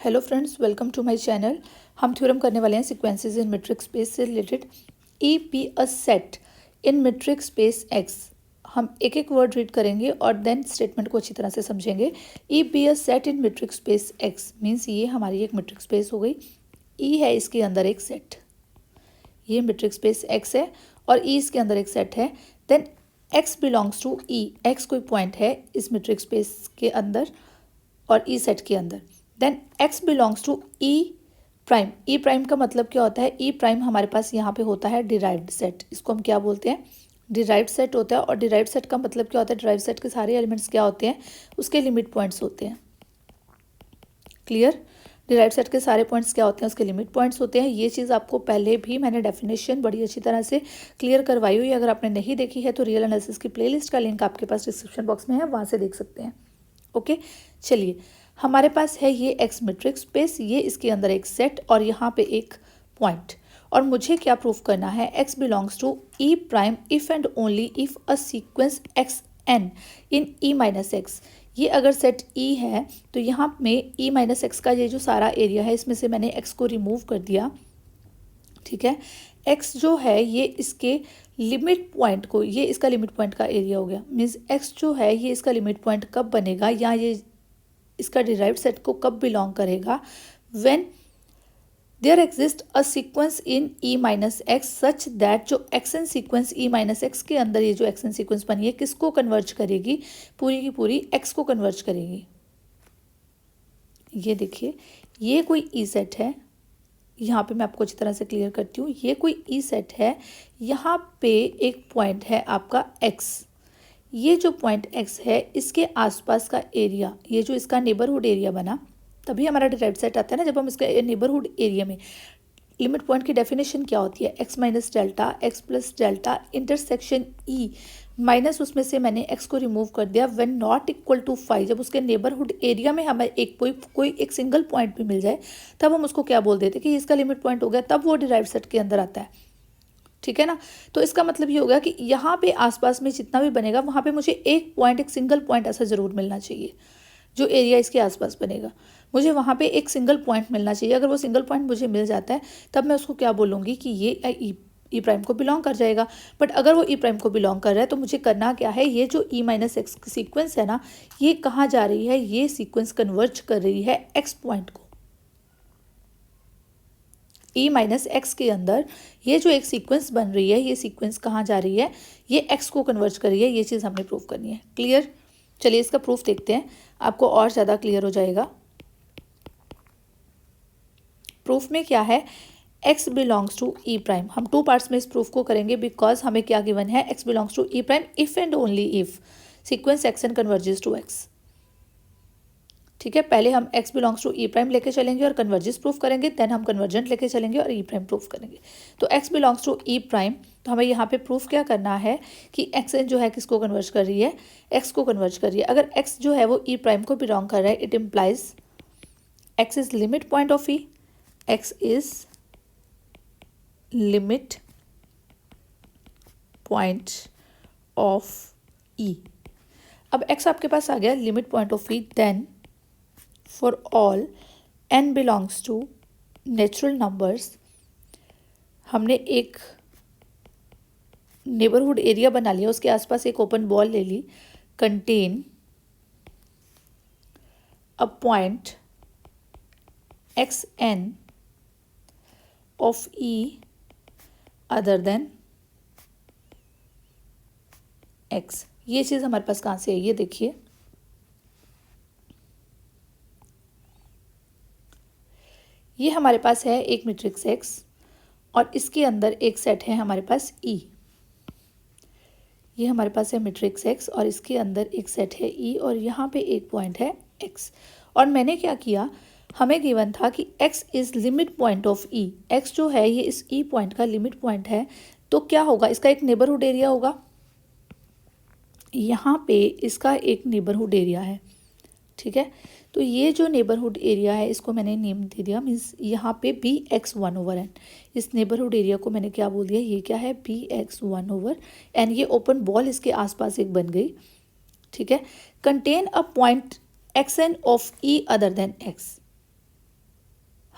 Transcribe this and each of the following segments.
Hello friends, welcome to my channel. हम theorem करने वाले हैं सीक्वेंसेस इन मीट्रिक स्पेस से related. E be a set in metric space X. हम एक एक वर्ड रीड करेंगे और देन स्टेटमेंट को अच्छी तरह से समझेंगे। ई be a set in metric space x means ये हमारी एक मीट्रिक स्पेस हो गई। ई है इसके अंदर एक सेट, ये मीट्रिक स्पेस एक्स है और ई इसके अंदर एक सेट है। Then X belongs to E, X कोई पॉइंट है इस मीट्रिक स्पेस के अंदर और ई सेट के अंदर। Then X belongs to E prime. E prime का मतलब क्या होता है? ई प्राइम हमारे पास यहाँ पे होता है डिराइव्ड सेट। इसको हम क्या बोलते हैं? डिराइव्ड सेट होता है। और डिराइव्ड सेट का मतलब क्या होता है? डिराइव्ड सेट के सारे एलिमेंट्स क्या होते हैं? उसके लिमिट पॉइंट्स होते हैं। क्लियर? डिराइव्ड सेट के सारे पॉइंट्स क्या होते हैं? उसके लिमिट पॉइंट्स होते हैं। ये चीज़ आपको पहले भी मैंने डेफिनेशन बड़ी अच्छी तरह से क्लियर करवाई हुई है। अगर आपने नहीं देखी है तो रियल एनालिसिस की प्लेलिस्ट का लिंक आपके पास डिस्क्रिप्शन बॉक्स में है, वहाँ से देख सकते हैं। ओके, चलिए हमारे पास है ये एक्स मैट्रिक्स स्पेस, ये इसके अंदर एक सेट और यहाँ पे एक पॉइंट। और मुझे क्या प्रूफ करना है? X belongs to E prime if and only if a sequence X N in E minus X. ये अगर सेट ई है तो यहाँ में ई माइनस एक्स का ये जो सारा एरिया है इसमें से मैंने एक्स को रिमूव कर दिया। ठीक है, एक्स जो है ये इसके लिमिट पॉइंट को, ये इसका लिमिट पॉइंट का एरिया हो गया। मीन्स एक्स जो है ये इसका लिमिट पॉइंट कब बनेगा या ये इसका डिराइव्ड सेट को कब बिलोंग करेगा? When there exist a sequence in E minus X such that जो X N sequence E minus X के अंदर ये जो एक्सन सीक्वेंस बनी है किसको कन्वर्ज करेगी? पूरी की पूरी एक्स को कन्वर्ज करेगी। ये देखिए, ये कोई ई सेट है, यहाँ पे मैं आपको अच्छी तरह से क्लियर करती हूँ। ये कोई ई सेट है, यहाँ पे एक पॉइंट है आपका एक्स। ये जो पॉइंट एक्स है इसके आसपास का एरिया, ये जो इसका नेबरहुड एरिया बना, तभी हमारा डिराइव्ड सेट आता है ना। जब हम इसके नेबरहुड एरिया में लिमिट पॉइंट की डेफिनेशन क्या होती है? X minus delta, x plus delta intersection E minus उसमें से मैंने एक्स को रिमूव कर दिया व्हेन नॉट इक्वल टू 5। जब उसके नेबरहुड एरिया में हमें एक कोई एक सिंगल पॉइंट भी मिल जाए तब हम उसको क्या बोल देते हैं कि इसका लिमिट पॉइंट हो गया, तब वो डिराइव्ड सेट के अंदर आता है। ठीक है ना? तो इसका मतलब ये होगा कि यहाँ पे आसपास में जितना भी बनेगा वहाँ पे मुझे एक पॉइंट, एक सिंगल पॉइंट ऐसा ज़रूर मिलना चाहिए। जो एरिया इसके आसपास बनेगा मुझे वहाँ पे एक सिंगल पॉइंट मिलना चाहिए। अगर वो सिंगल पॉइंट मुझे मिल जाता है तब मैं उसको क्या बोलूँगी कि ये ई प्राइम को बिलोंग कर जाएगा। बट अगर वो ई प्राइम को बिलोंग कर रहा है तो मुझे करना क्या है? ये जो ई माइनस एक्स सीक्वेंस है ना, ये कहाँ जा रही है? ये सीक्वेंस कन्वर्ज कर रही है एक्स पॉइंट को। ई माइनस एक्स के अंदर ये जो एक सीक्वेंस बन रही है, ये सीक्वेंस कहाँ जा रही है? ये एक्स को कन्वर्ज कर रही है। ये चीज़ हमने प्रूफ करनी है। क्लियर? चलिए इसका प्रूफ देखते हैं, आपको और ज़्यादा क्लियर हो जाएगा। प्रूफ में क्या है? X belongs to E prime. हम टू पार्ट्स में इस प्रूफ को करेंगे बिकॉज हमें क्या गिवन है? X belongs to E prime if and only if sequence X N converges to X. ठीक है, पहले हम x belongs to E prime लेके चलेंगे और कन्वर्जेस प्रूफ करेंगे, देन हम कन्वर्जेंट लेके चलेंगे और ई प्राइम प्रूफ करेंगे। तो x belongs to E prime, तो हमें यहाँ पे प्रूफ क्या करना है कि एक्स एन जो है किसको कन्वर्ज कर रही है? x को कन्वर्ज कर रही है। अगर x जो है वो ई प्राइम को बिलोंग कर रहा है, it implies x is limit point of E, x is limit point of E. अब x आपके पास आ गया limit point of E, then for all n belongs to natural numbers, हमने एक नेबरहुड एरिया बना लिया, उसके आसपास एक ओपन बॉल ले ली, contain a point x N of E other than x. ये चीज़ हमारे पास कहाँ से है? ये देखिए, ये हमारे पास है एक मैट्रिक्स एक्स और इसके अंदर एक सेट है हमारे पास ई। ये हमारे पास है मैट्रिक्स एक्स और इसके अंदर एक सेट है ई और यहाँ पे एक पॉइंट है एक्स। और मैंने क्या किया? हमें गिवन था कि x is limit point of E. X जो है ये इस ई पॉइंट का लिमिट पॉइंट है, तो क्या होगा? इसका एक नेबरहुड एरिया होगा। यहाँ पे इसका एक नेबरहुड एरिया है। ठीक है, तो ये जो नेबरहुड एरिया है इसको मैंने नेम दे दिया, मीन्स यहाँ पे बी एक्स 1/n। इस नेबरहुड एरिया को मैंने क्या बोल दिया? ये क्या है? B x 1/n। ये ओपन बॉल इसके आसपास एक बन गई। ठीक है, contain a point x N of E other than X.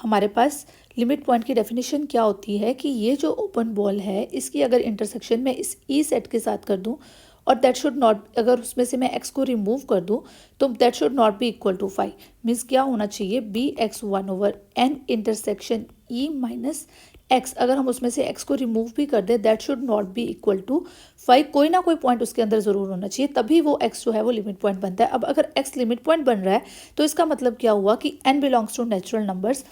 हमारे पास लिमिट पॉइंट की डेफिनेशन क्या होती है कि ये जो ओपन बॉल है इसकी अगर इंटरसेक्शन में इस ई सेट के साथ कर दूं और दैट शुड नॉट, अगर उसमें से मैं एक्स को रिमूव कर दूं तो that should not be equal to 5। Means क्या होना चाहिए, B x 1/n intersection E minus x, अगर हम उसमें से एक्स को रिमूव भी कर दे that should not be equal to 5। कोई ना कोई पॉइंट उसके अंदर ज़रूर होना चाहिए, तभी वो एक्स जो है वो लिमिट पॉइंट बनता है। अब अगर एक्स लिमिट पॉइंट बन रहा है तो इसका मतलब क्या हुआ कि n belongs to natural numbers.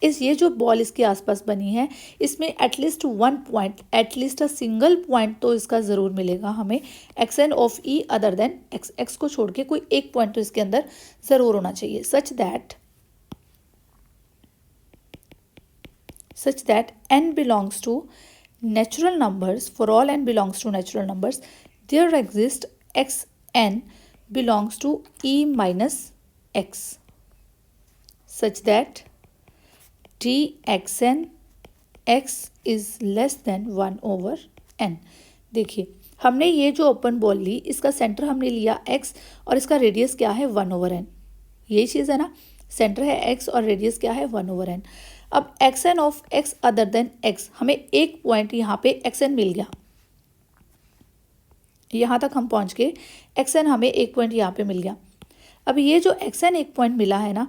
ये जो बॉल इसके आसपास बनी है इसमें at least one point, at least a single point तो इसका ज़रूर मिलेगा हमें X N of E other than X. X को छोड़ के कोई एक पॉइंट तो इसके अंदर ज़रूर होना चाहिए, such that n belongs to natural numbers. For all n belongs to natural numbers, there exists xn belongs to e minus x, such that dxn x is less than 1/n। देखिए हमने ये जो ओपन बॉल ली इसका centre हमने लिया x और इसका radius क्या है 1/n। यही चीज़ है ना, सेंटर है x और रेडियस क्या है 1/n। अब X N of X other than X, हमें एक पॉइंट यहाँ पे एक्स एन मिल गया, यहाँ तक हम पहुँच गए, एक्स एन हमें एक पॉइंट यहाँ पे मिल गया। अब ये जो एक्स एन एक पॉइंट मिला है ना,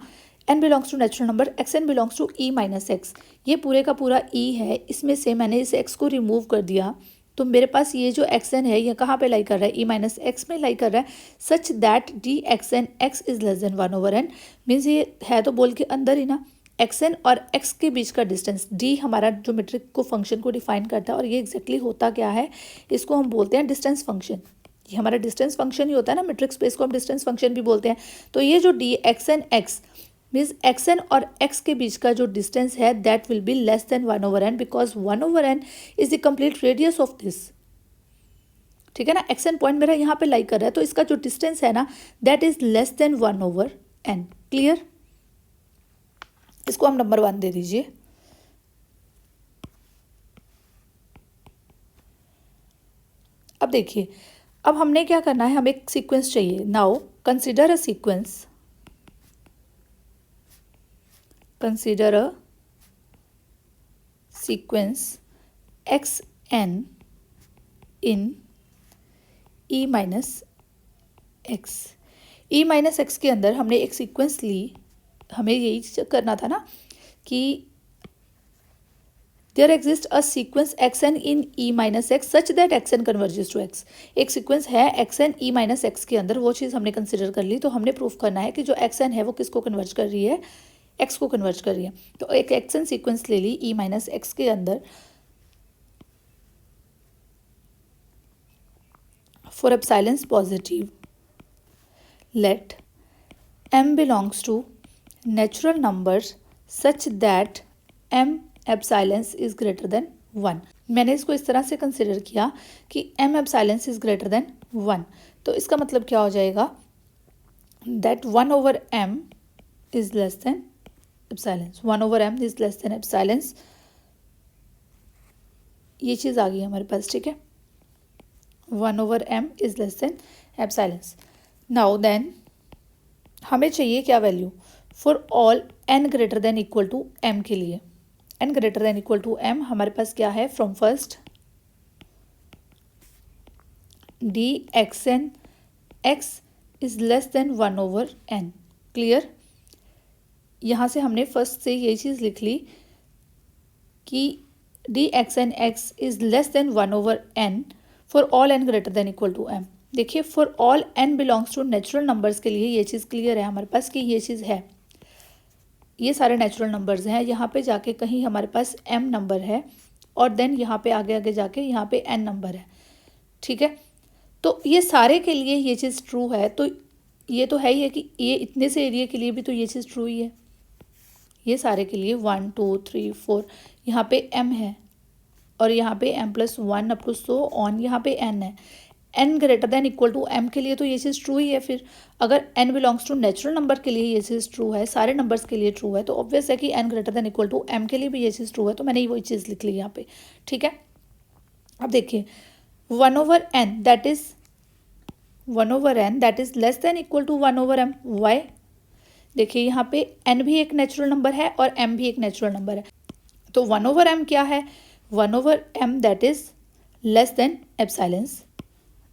N belongs to natural number, X N belongs to E minus X, ये पूरे का पूरा ई है, इसमें से मैंने इस एक्स को रिमूव कर दिया तो मेरे पास ये जो एक्स एन है ये कहाँ पे लाई कर रहा है, ई माइनस एक्स में लाई कर रहा है, such that D x N x is less than 1/n। Means ये है तो बोल के अंदर ही ना, एक्स एन और एक्स के बीच का डिस्टेंस डी हमारा जो मीट्रिक को फंक्शन को डिफाइन करता है, और ये एग्जैक्टली होता क्या है, इसको हम बोलते हैं डिस्टेंस फंक्शन। ये हमारा डिस्टेंस फंक्शन ही होता है ना, मीट्रिक स्पेस को हम डिस्टेंस फंक्शन भी बोलते हैं। तो ये जो D x N X means X N और एक्स के बीच का जो डिस्टेंस है that will be less than 1/n, because 1/n is the complete radius of this. ठीक है ना, एक्स एन पॉइंट मेरा यहाँ पे लाई कर रहा है तो इसका जो डिस्टेंस है ना that is less than 1/n। Clear, इसको हम नंबर 1 दे दीजिए। अब देखिए, अब हमने क्या करना है, हमें एक सीक्वेंस चाहिए। Now consider a sequence, consider a sequence X N in E minus X. E minus X के अंदर हमने एक सीक्वेंस ली, हमें यही करना था ना कि there exist a sequence X N in E minus X such that X N converges to X. एक सीक्वेंस है X N E minus X के अंदर, वो चीज़ हमने कंसिडर कर ली। तो हमने प्रूफ करना है कि जो एक्स एन है वो किसको कन्वर्ज कर रही है, एक्स को कन्वर्ज कर रही है। तो एक एक्स एन सीक्वेंस ले ली ई माइनस एक्स के अंदर, for epsilon positive let m belongs to natural numbers such that m epsilon is greater than 1। मैंने इसको इस तरह से कंसिडर किया कि m epsilon is greater than 1, तो इसका मतलब क्या हो जाएगा, that 1/m is less than epsilon, 1/m is less than epsilon। ये चीज़ आ गई हमारे पास, ठीक है, 1/m is less than epsilon। Now then हमें चाहिए क्या value, for all n greater than equal to m के लिए। n greater than equal to m हमारे पास क्या है, from first D x N x is less than 1/n। Clear, यहाँ से हमने फर्स्ट से यही चीज़ लिख ली कि D x N x is less than 1/n for all n greater than equal to m। देखिए, for all n belongs to natural numbers के लिए ये चीज़ क्लियर है हमारे पास कि ये चीज़ है, ये सारे नेचुरल नंबर्स हैं। यहाँ पे जाके कहीं हमारे पास m नंबर है और देन यहाँ पे आगे आगे जाके यहाँ पे n नंबर है, ठीक है। तो ये सारे के लिए ये चीज़ ट्रू है, तो ये तो है ही है कि ये इतने से एरिया के लिए भी तो ये चीज़ ट्रू ही है। ये सारे के लिए 1 2 3 4 यहाँ पे m है और यहाँ पे m+1 up to so on यहाँ पे n है। n greater than equal to m के लिए तो ये चीज़ ट्रू ही है। फिर अगर n belongs to natural number के लिए ये चीज़ ट्रू है, सारे नंबर्स के लिए ट्रू है, तो ऑब्वियस है कि n greater than equal to m के लिए भी ये चीज़ ट्रू है। तो मैंने वही चीज़ लिख ली यहाँ पे, ठीक है। अब देखिए 1/n that is 1/n that is less than equal to 1/m। Why, देखिए यहाँ पे n भी एक नेचुरल नंबर है और m भी एक नेचुरल नंबर है, तो 1/m क्या है, 1/m that is less than epsilons,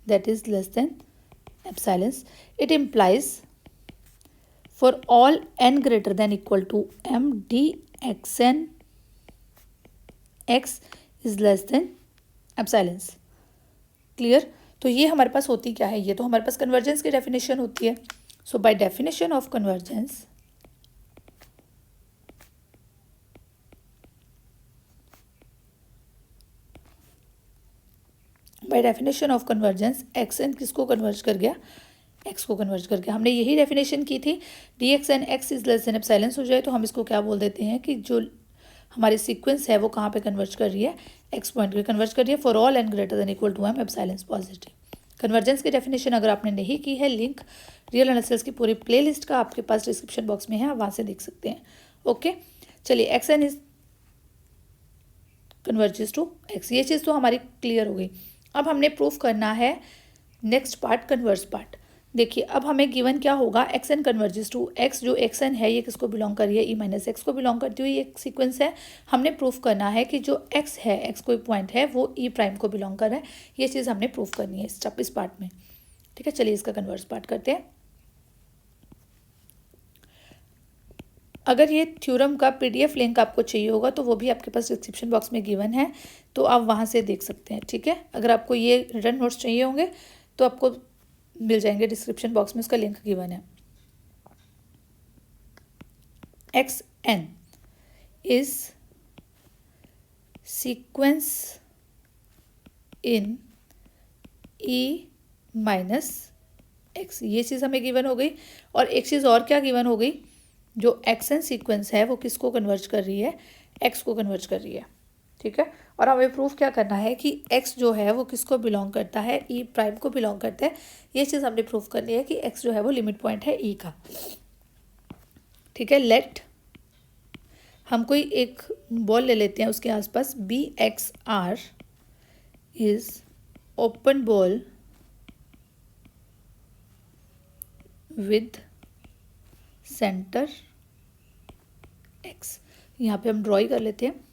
that is less than epsilons. It implies for all n greater than equal to m dxn x is less than epsilons. Clear. तो ये हमारे पास होती क्या है, ये तो हमारे पास कन्वर्जेंस की डेफिनेशन होती है. So by definition of convergence, by definition of convergence x N किसको कन्वर्ज कर गया, एक्स को कन्वर्ज कर गया. हमने यही डेफिनेशन की थी, d x N x is less than epsilons हो जाए तो हम इसको क्या बोल देते हैं कि जो हमारी सीक्वेंस है वो कहाँ पे कन्वर्ज कर रही है, एक्स पॉइंट पे कन्वर्ज कर रही है for all N greater than equal to m epsilons positive. Convergence की डेफिनेशन अगर आपने नहीं की है, लिंक रियल एनालिसिस की पूरी प्लेलिस्ट का आपके पास डिस्क्रिप्शन बॉक्स में है, आप वहाँ से देख सकते हैं. ओके, चलिए X N is converges to X, ये चीज़ तो हमारी क्लियर हो गई. अब हमने प्रूफ करना है नेक्स्ट पार्ट, कन्वर्स पार्ट. देखिए अब हमें गिवन क्या होगा, X N converges to X. जो एक्स एन है ये किसको बिलोंग कर रही है, ई माइनस एक्स को बिलोंग करती हुई एक सीक्वेंस है. हमने प्रूफ करना है कि जो एक्स है, एक्स कोई पॉइंट है, वो ई प्राइम को बिलोंग कर रहा है. ये चीज़ हमने प्रूफ करनी है स्टेप इस पार्ट में. ठीक है, चलिए इसका कन्वर्स पार्ट करते हैं. अगर ये थ्योरम का पीडीएफ लिंक आपको चाहिए होगा तो वो भी आपके पास डिस्क्रिप्शन बॉक्स में गिवन है, तो आप वहाँ से देख सकते हैं. ठीक है, अगर आपको ये रिटन नोट्स चाहिए होंगे तो आपको मिल जाएंगे डिस्क्रिप्शन बॉक्स में, उसका लिंक गिवन है. X N is sequence in E minus X, ये चीज़ हमें गिवन हो गई. और एक चीज़ और क्या गिवन हो गई, जो एक्स एन सीक्वेंस है वो किसको कन्वर्ज कर रही है, एक्स को कन्वर्ज कर रही है. ठीक है, और हमें प्रूफ क्या करना है कि एक्स जो है वो किसको बिलोंग करता है, ई प्राइम को बिलोंग करता है. ये चीज़ हमने प्रूफ करनी है कि एक्स जो है वो लिमिट पॉइंट है ई का. ठीक है, लेट हम कोई एक बॉल ले लेते हैं, उसके आसपास B X R is open ball with centre X. यहाँ पे हम ड्रॉ कर लेते हैं.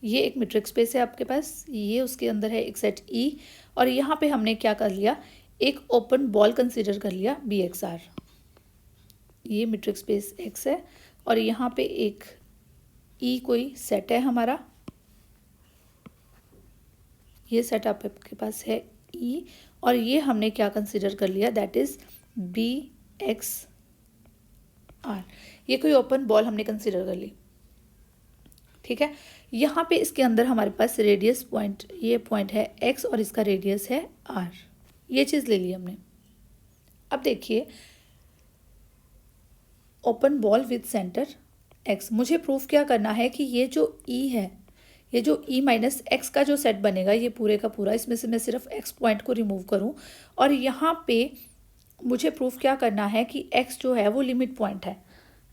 ये एक मीट्रिक स्पेस है आपके पास, ये उसके अंदर है एक सेट ई, और यहाँ पे हमने क्या कर लिया, एक ओपन बॉल कंसीडर कर लिया बी एक्स आर. ये मीट्रिक स्पेस एक्स है और यहाँ पे एक ई कोई सेट है हमारा, ये सेट आपके पास है ई, और ये हमने क्या कंसीडर कर लिया, that is B X R. ये कोई ओपन बॉल हमने कंसीडर कर ली. ठीक है, यहाँ पे इसके अंदर हमारे पास रेडियस पॉइंट, ये पॉइंट है एक्स और इसका रेडियस है आर. ये चीज़ ले ली हमने. अब देखिए open ball with centre x, मुझे प्रूफ क्या करना है कि ये जो ई है, ये जो ई माइनस एक्स का जो सेट बनेगा, ये पूरे का पूरा, इसमें से मैं सिर्फ एक्स पॉइंट को रिमूव करूँ, और यहाँ पे मुझे प्रूफ क्या करना है कि एक्स जो है वो लिमिट पॉइंट है.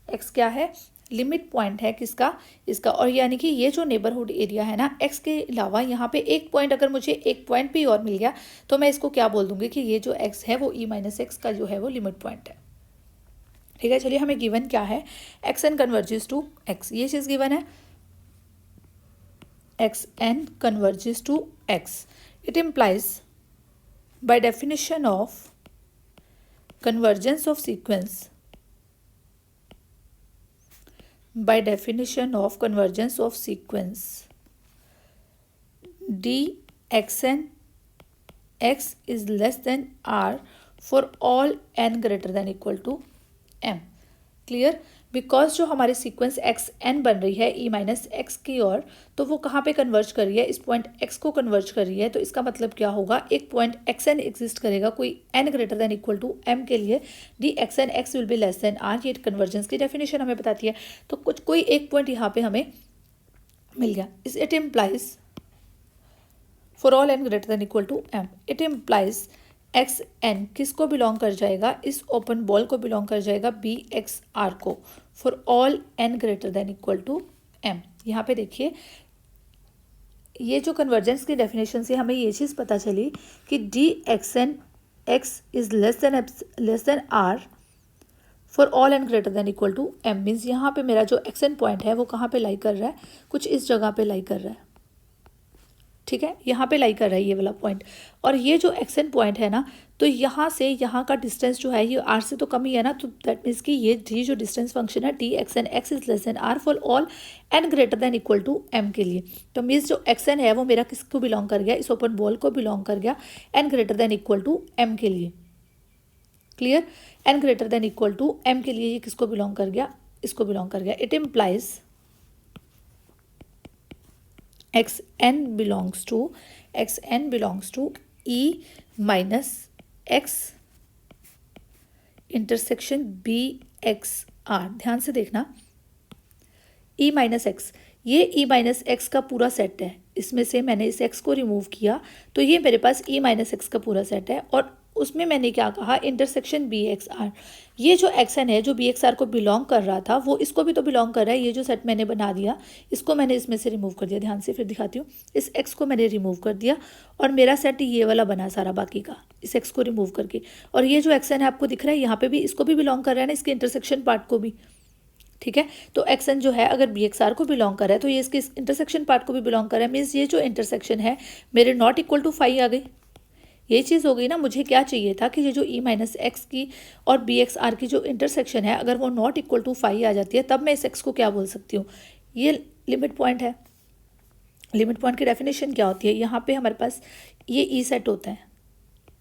एक्स क्या है, लिमिट पॉइंट है किसका, इसका. और यानी कि ये जो नेबरहुड एरिया है ना, एक्स के अलावा यहाँ पे एक पॉइंट, अगर मुझे एक पॉइंट भी और मिल गया तो मैं इसको क्या बोल दूंगी कि ये जो एक्स है वो ई माइनस एक्स का जो है वो लिमिट पॉइंट है. ठीक है, चलिए हमें गिवन क्या है, X N converges to X, ये चीज़ गिवन है. X N converges to X, it implies by definition of convergence of sequence, by definition of convergence of sequence, d xn x is less than r for all n greater than equal to m. Clear, because जो हमारी sequence X N बन रही है E minus x की ओर, तो वो कहाँ पे कन्वर्ज कर रही है, इस पॉइंट एक्स को कन्वर्ज कर रही है. तो इसका मतलब क्या होगा, एक पॉइंट एक्स एन एग्जिस्ट करेगा कोई N greater than equal to M के लिए, D x N X will be less than R. ये कन्वर्जेंस की डेफिनेशन हमें बताती है. तो कुछ कोई एक पॉइंट यहाँ पे हमें मिल गया. It implies for all N greater than equal to M, it implies X N किसको बिलोंग कर जाएगा, इस ओपन बॉल को बिलोंग कर जाएगा बी एक्स आर को, for all N greater than equal to M. यहाँ पे देखिए ये जो कन्वर्जेंस की डेफिनेशन से हमें ये चीज़ पता चली कि D x N x is less than R for all N greater than equal to M means यहाँ पे मेरा जो एक्शन पॉइंट है वो कहाँ पे लाई कर रहा है, कुछ इस जगह पे लाई कर रहा है, ठीक है, यहाँ पे लाई कर रहा है ये वाला पॉइंट। और ये जो एक्शन पॉइंट है ना, तो यहाँ से यहाँ का डिस्टेंस जो है ये आर से तो कम ही है ना, तो दैट मीन्स कि ये जो डिस्टेंस फंक्शन है T X N x is less than R for all N greater than equal to M के लिए। तो मीन्स जो एक्शन है वो मेरा किसको बिलोंग कर गया, इस ओपन बॉल को बिलोंग कर गया N greater than equal to M के लिए। Clear, N greater than equal to M के लिए ये किसको बिलोंग कर गया, इसको बिलोंग कर गया। It implies X N belongs to E minus X intersection B X R. ध्यान से देखना, ई माइनस एक्स, ये ई माइनस एक्स का पूरा सेट है, इसमें से मैंने इस एक्स को रिमूव किया तो ये मेरे पास ई माइनस एक्स का पूरा सेट है। और उसमें मैंने क्या कहा, इंटरसेक्शन बी एक्स आर, ये जो एक्शन है जो बी एक्स आर को बिलोंग कर रहा था वो इसको भी तो बिलोंग कर रहा है। ये जो सेट मैंने बना दिया इसको मैंने इसमें से रिमूव कर दिया, ध्यान से फिर दिखाती हूँ। इस एक्स को मैंने रिमूव कर दिया और मेरा सेट ये वाला बना सारा बाकी का, इस एक्स को रिमूव करके। और ये जो एक्शन है आपको दिख रहा है यहाँ पे भी, इसको भी बिलोंग कर रहा है ना, इसके इंटरसेक्शन पार्ट को भी, ठीक है। तो एक्शन जो है अगर बी एक्स आर को बिलोंग कर रहा है तो ये इसके इंटरसेक्शन पार्ट को भी बिलोंग कर रहा है। मीन्स ये जो इंटरसेक्शन है मेरे नॉट इक्वल टू फाइव आ गई, ये चीज़ हो गई ना। मुझे क्या चाहिए था कि ये जो ई माइनस एक्स की और बी एक्स आर की जो इंटरसेक्शन है अगर वो नॉट इक्वल टू फाइव आ जाती है तब मैं इस एक्स को क्या बोल सकती हूँ, ये लिमिट पॉइंट है। लिमिट पॉइंट की डेफिनेशन क्या होती है, यहाँ पे हमारे पास ये ई सेट होता है,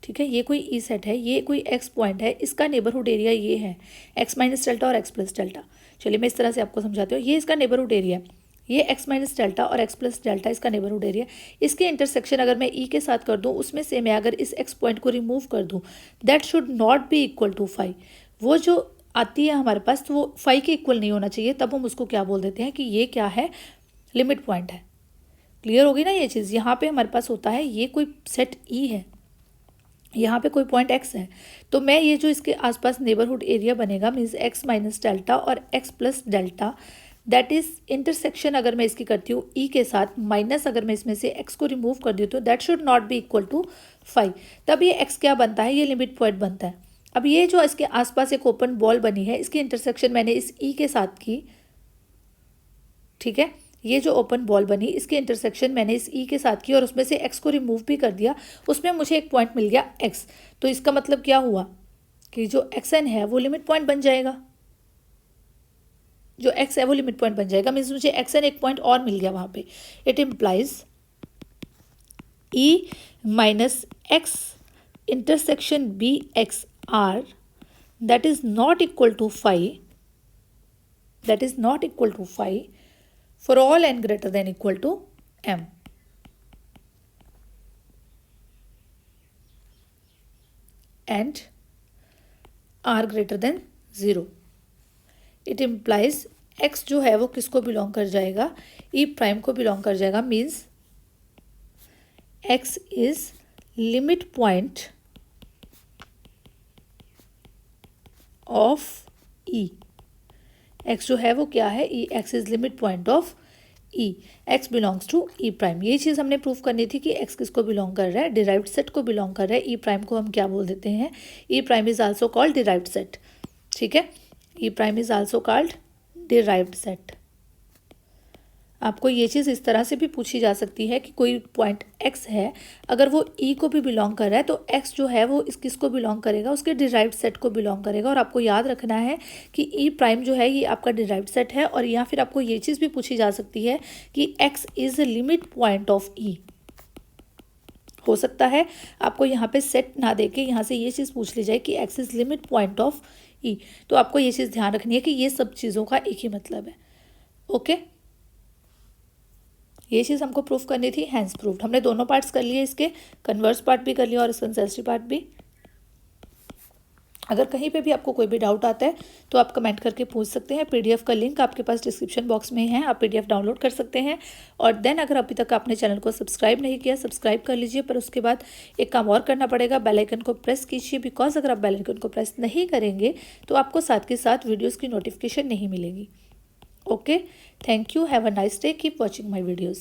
ठीक है, ये कोई ई सेट है, ये कोई एक्स पॉइंट है, इसका नेबरहुड एरिया ये है एक्स माइनस डेल्टा और एक्स प्लस डेल्टा। चलिए मैं इस तरह से आपको समझाती हूँ, ये इसका नेबरहुड एरिया है, ये एक्स माइनस डेल्टा और एक्स प्लस डेल्टा इसका नेबरहुड एरिया। इसके इंटरसेक्शन अगर मैं ई के साथ कर दूँ, उसमें से मैं अगर इस एक्स पॉइंट को रिमूव कर दूँ, that should not be equal to five. वो जो आती है हमारे पास तो वो फाइव के इक्वल नहीं होना चाहिए, तब हम उसको क्या बोल देते हैं कि ये क्या है, लिमिट पॉइंट है। क्लियर होगी ना ये चीज़। यहाँ पे हमारे पास होता है ये कोई सेट ई है, यहाँ पे कोई पॉइंट एक्स है, तो मैं ये जो इसके आसपास नेबरहुड एरिया बनेगा मीन्स एक्स माइनस डेल्टा और x plus delta, that is intersection अगर मैं इसकी करती हूँ ई के साथ, माइनस अगर मैं इसमें से एक्स को रिमूव कर दी तो that should not be equal to five. तब ये एक्स क्या बनता है, ये लिमिट पॉइंट बनता है। अब ये जो इसके आसपास एक ओपन बॉल बनी है, इसकी इंटरसेक्शन मैंने इस ई के साथ की, ठीक है, ये जो ओपन बॉल बनी इसकी इंटरसेक्शन मैंने इस ई के साथ की और उसमें से एक्स को रिमूव भी कर दिया, उसमें मुझे एक पॉइंट मिल गया एक्स। तो इसका मतलब क्या हुआ कि जो एक्स एन है वो लिमिट पॉइंट बन जाएगा, जो एक्स है वो लिमिट पॉइंट बन जाएगा। मीन्स मुझे एक्स एन एक पॉइंट और मिल गया वहाँ पे। It implies E minus X intersection B X R that is not equal to five, that is not equal to five for all n greater than equal to m and r greater than 0. It implies x जो है वो किसको belong कर जाएगा, e prime को belong कर जाएगा। Means x is limit point of e, x जो है वो क्या है, E x is limit point of E, x belongs to E prime. ये चीज़ हमने प्रूव करनी थी कि एक्स किसको बिलोंग कर रहा है, डिराइव्ड सेट को बिलोंग कर रहा है। ई प्राइम को हम क्या बोल देते हैं, E prime is also called derived set, ठीक है, E prime is also called derived set. आपको ये चीज़ इस तरह से भी पूछी जा सकती है कि कोई पॉइंट x है, अगर वो e को भी बिलोंग कर रहा है तो x जो है वो किसको बिलोंग करेगा, उसके डिराइव्ड सेट को बिलोंग करेगा। और आपको याद रखना है कि e प्राइम जो है ये आपका डिराइव्ड सेट है। और या फिर आपको ये चीज़ भी पूछी जा सकती है कि x is limit point of e। हो सकता है आपको यहाँ पे सेट ना दे के यहाँ से ये चीज़ पूछ ली जाए कि x is limit point of e, तो आपको ये चीज़ ध्यान रखनी है कि ये सब चीज़ों का एक ही मतलब है। ओके, ये चीज़ हमको प्रूफ करनी थी, हैंस प्रूव्ड। हमने दोनों पार्ट्स कर लिए, इसके कन्वर्स पार्ट भी कर लिया और कंसेसिव पार्ट भी। अगर कहीं पे भी आपको कोई भी डाउट आता है तो आप कमेंट करके पूछ सकते हैं। पीडीएफ का लिंक आपके पास डिस्क्रिप्शन बॉक्स में है, आप पीडीएफ डाउनलोड कर सकते हैं। और देन अगर अभी तक आपने चैनल को सब्सक्राइब नहीं किया, सब्सक्राइब कर लीजिए। पर उसके बाद एक काम और करना पड़ेगा, बेल आइकन को प्रेस कीजिए, बिकॉज अगर आप बेल आइकन को प्रेस नहीं करेंगे तो आपको साथ के साथ वीडियोज़ की नोटिफिकेशन नहीं मिलेगी। Okay, thank you, have a nice day, keep watching my videos.